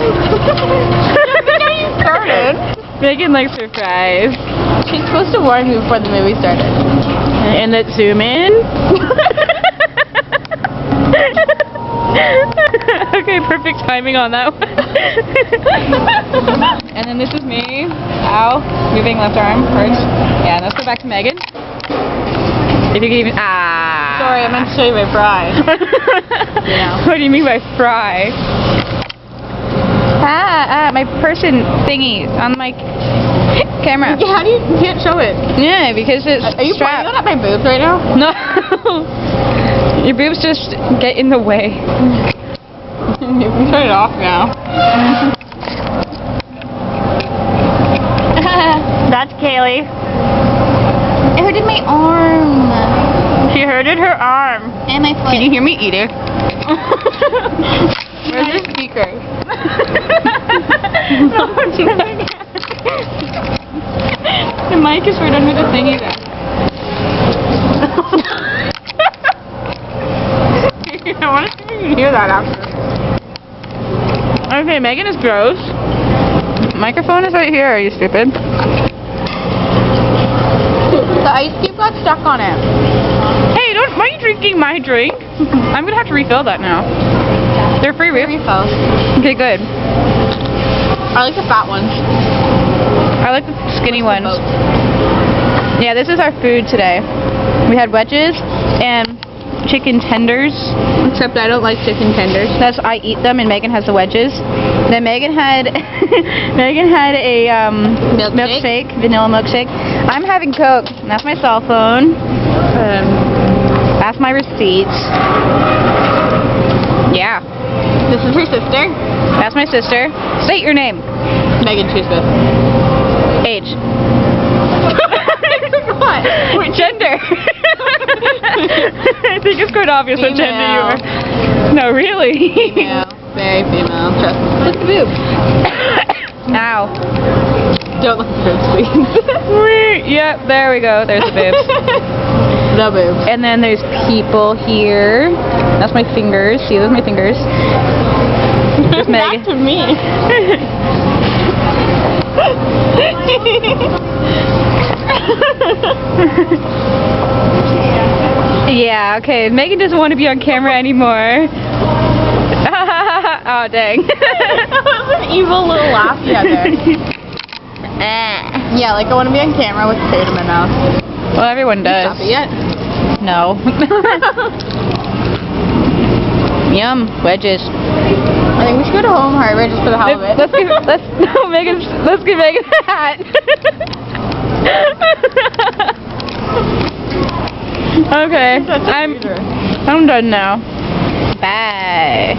You started. Megan likes her fries. She's supposed to warn me before the movie started. And let's zoom in. Okay, perfect timing on that one. And then this is me. Ow. Moving left arm first. Yeah, let's go back to Megan. If you can even. Ah. Sorry, I meant to show you my fry. Yeah. What do you mean by fry? My person thingy on my camera. Yeah, how do you can't show it? Yeah, because it's Are you strapped. pointing at my boobs right now? No. Your boobs just get in the way. You can turn it off now. That's Kaylee. It hurted my arm. She hurted her arm. And my foot. Can you hear me eat it? Where's the speaker? The mic is right under the thingy there. I want to see if you can hear that after. Okay, Megan is gross. Microphone is right here. Are you stupid? The ice cube got stuck on it. Hey, why are you drinking my drink? I'm gonna have to refill that now. They're free Refills. Okay, good. I like the fat ones. I like the skinny ones. Yeah, this is our food today. We had wedges and chicken tenders. Except I don't like chicken tenders. I eat them, and Megan has the wedges. Then Megan had a milkshake, vanilla milkshake. I'm having Coke. And that's my cell phone. That's my receipts. Yeah. This is her sister. That's my sister. State your name. Megan Chuseth. Age. What? Gender. I think it's quite obvious what gender you are. No, really. Female. Very female. Trust me. Look at the boob. Ow. Don't look at the boobs, please. Yep, there we go. There's the boobs. The boobs. And then there's people here. That's my fingers. See, those are my fingers. There's Megan. Back to me. Yeah, okay. Megan doesn't want to be on camera anymore. Oh, dang. That was an evil little laugh together. Yeah, like I want to be on camera with food in my mouth. Well, everyone does. Stop it yet? No. Yum. Wedges. I think we should go to Home Hardware just for the hell of it. Let's give Megan a hat. Okay. I'm done now. Bye.